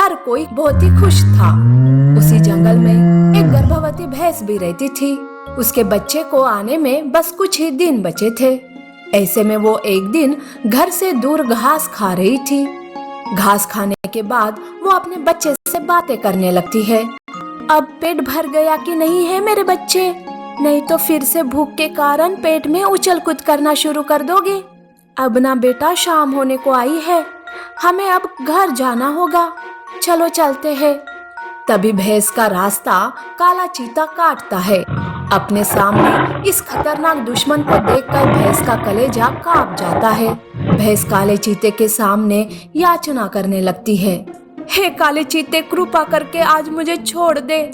हर कोई बहुत ही खुश था। उसी जंगल में एक गर्भवती भैंस भी रहती थी। उसके बच्चे को आने में बस कुछ ही दिन बचे थे। ऐसे में वो एक दिन घर से दूर घास खा रही थी। घास खाने के बाद वो अपने बच्चे से बातें करने लगती है। अब पेट भर गया कि नहीं है मेरे बच्चे? नहीं तो फिर से भूख के कारण पेट में उछल कूद करना शुरू कर दोगे। अब ना बेटा, शाम होने को आई है, हमें अब घर जाना होगा, चलो चलते हैं। तभी भैंस का रास्ता काला चीता काटता है। अपने सामने इस खतरनाक दुश्मन को देखकर भैंस का कलेजा कांप जाता है। भैंस काले चीते के सामने याचना करने लगती है। हे काले चीते, कृपा करके आज मुझे छोड़ दे।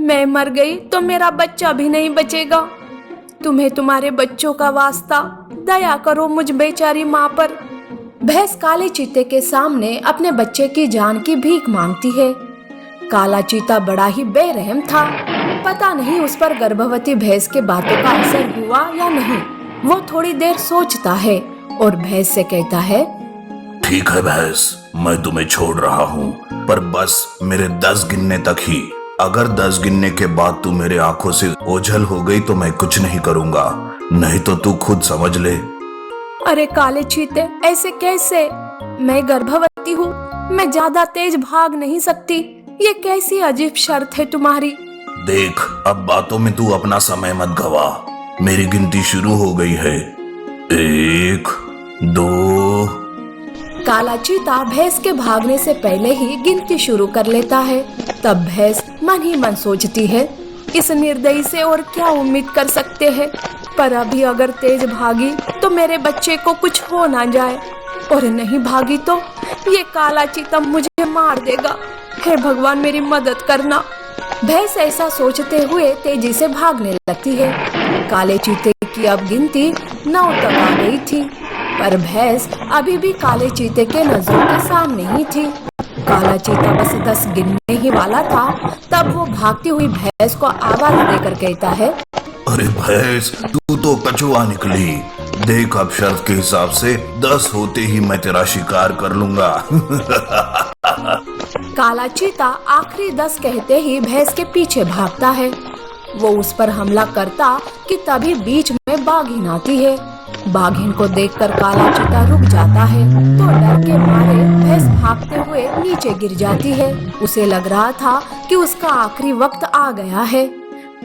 मैं मर गई तो मेरा बच्चा भी नहीं बचेगा। तुम्हें तुम्हारे बच्चों का वास्ता, दया करो मुझ बेचारी माँ पर। भैंस काले चीते के सामने अपने बच्चे की जान की भीख मांगती है। काला चीता बड़ा ही बेरहम था। पता नहीं उस पर गर्भवती भैंस के बातों का असर हुआ या नहीं। वो थोड़ी देर सोचता है और भैंस से कहता है, ठीक है भैंस, मैं तुम्हें छोड़ रहा हूँ, पर बस मेरे 10 गिनने तक ही। अगर 10 गिनने के बाद तू मेरे आंखों से ओझल हो गई तो मैं कुछ नहीं करूँगा, नहीं तो तू खुद समझ ले। अरे काले चीते, ऐसे कैसे? मैं गर्भवती हूँ, मैं ज्यादा तेज भाग नहीं सकती। ये कैसी अजीब शर्त है तुम्हारी। देख, अब बातों में तू अपना समय मत गवा। मेरी गिनती शुरू हो गई है। 1, 2। काला चीता भैंस के भागने से पहले ही गिनती शुरू कर लेता है। तब भैंस मन ही मन सोचती है, इस निर्दयी से और क्या उम्मीद कर सकते हैं। पर अभी अगर तेज भागी तो मेरे बच्चे को कुछ हो ना जाए, और नहीं भागी तो ये काला चीता मुझे मार देगा। हे भगवान, मेरी मदद करना। भैंस ऐसा सोचते हुए तेजी से भागने लगती है। काले चीते की अब गिनती 9 तक आ गई थी, पर भैंस अभी भी काले चीते के नजरों के सामने ही थी। काला चीता बस 10 गिनने ही वाला था, तब वो भागती हुई भैंस को आवाज देकर कहता है, अरे भैंस, तू तो कछुआ निकली। देख, अब शर्त के हिसाब से 10 होते ही मैं तेरा शिकार कर लूंगा। काला चीता आखिरी 10 कहते ही भैंस के पीछे भागता है। वो उस पर हमला करता कि तभी बीच में बाघिन आती है। बाघिन को देखकर काला चीता रुक जाता है, तो डर के मारे भैंस भागते हुए नीचे गिर जाती है। उसे लग रहा था कि उसका आखिरी वक्त आ गया है,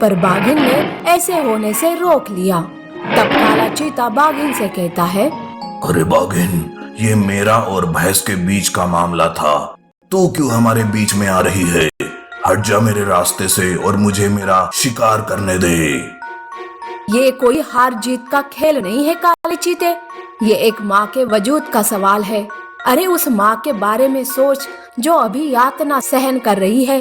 पर बाघिन ने ऐसे होने से रोक लिया। तब काला चीता बाघिन से कहता है, अरे बाघिन, ये मेरा और भैंस के बीच का मामला था, तू क्यों हमारे बीच में आ रही है? हट जा मेरे रास्ते से और मुझे मेरा शिकार करने दे। ये कोई हार जीत का खेल नहीं है काले चीते, ये एक माँ के वजूद का सवाल है। अरे उस माँ के बारे में सोच जो अभी यातना सहन कर रही है।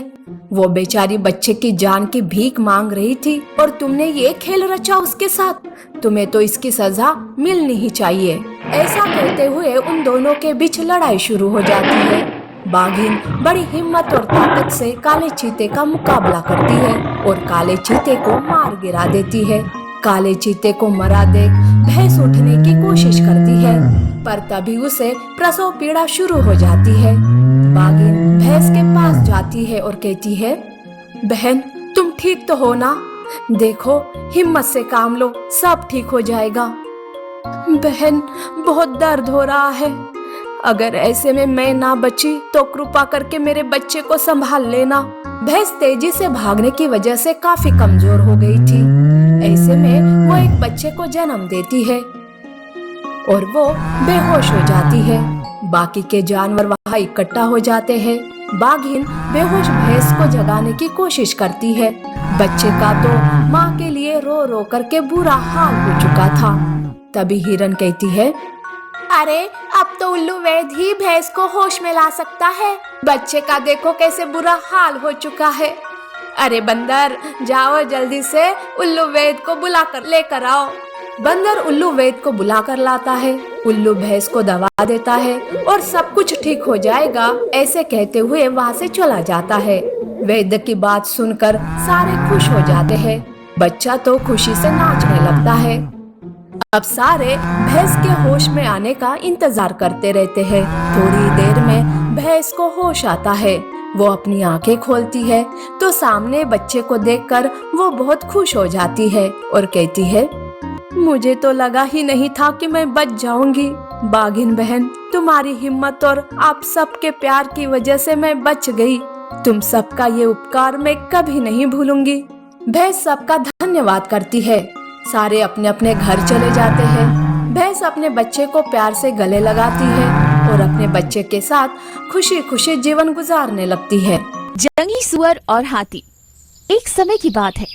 वो बेचारी बच्चे की जान की भीख मांग रही थी और तुमने ये खेल रचा उसके साथ। तुम्हें तो इसकी सजा मिलनी ही चाहिए। ऐसा कहते हुए उन दोनों के बीच लड़ाई शुरू हो जाती है। बाघिन बड़ी हिम्मत और ताकत से काले चीते का मुकाबला करती है और काले चीते को मार गिरा देती है। काले चीते को मरा देख भैंस उठने की कोशिश करती है, पर तभी उसे प्रसव पीड़ा शुरू हो जाती है। बाघिन भैंस के पास जाती है और कहती है, बहन तुम ठीक तो हो ना? देखो, हिम्मत से काम लो, सब ठीक हो जाएगा। बहन, बहुत दर्द हो रहा है। अगर ऐसे में मैं ना बची तो कृपा करके मेरे बच्चे को संभाल लेना। भैंस तेजी से भागने की वजह से काफी कमजोर हो गई थी। ऐसे में वो एक बच्चे को जन्म देती है और वो बेहोश हो जाती है। बाकी के जानवर वहां इकट्ठा हो जाते हैं। बाघिन बेहोश भैंस को जगाने की कोशिश करती है। बच्चे का तो माँ के लिए रो रो करके बुरा हाल हो चुका था। तभी हिरन कहती है, अरे अब तो उल्लू वैद ही भैंस को होश में ला सकता है। बच्चे का देखो कैसे बुरा हाल हो चुका है। अरे बंदर, जाओ जल्दी से उल्लू वैद को बुला कर लेकर आओ। बंदर उल्लू वैद को बुला कर लाता है। उल्लू भैंस को दवा देता है और सब कुछ ठीक हो जाएगा, ऐसे कहते हुए वहाँ से चला जाता है। वैद्य की बात सुनकर सारे खुश हो जाते हैं। बच्चा तो खुशी से नाचने लगता है। अब सारे भैंस के होश में आने का इंतजार करते रहते हैं। थोड़ी देर में भैंस को होश आता है। वो अपनी आंखें खोलती है तो सामने बच्चे को देखकर वो बहुत खुश हो जाती है और कहती है, मुझे तो लगा ही नहीं था कि मैं बच जाऊंगी। बाघिन बहन, तुम्हारी हिम्मत और आप सबके प्यार की वजह से मैं बच गई। तुम सबका ये उपकार मैं कभी नहीं भूलूंगी। भैंस सबका धन्यवाद करती है। सारे अपने अपने घर चले जाते हैं। भैंस अपने बच्चे को प्यार से गले लगाती है और अपने बच्चे के साथ खुशी खुशी जीवन गुजारने लगती है। जंगली सुअर और हाथी। एक समय की बात है,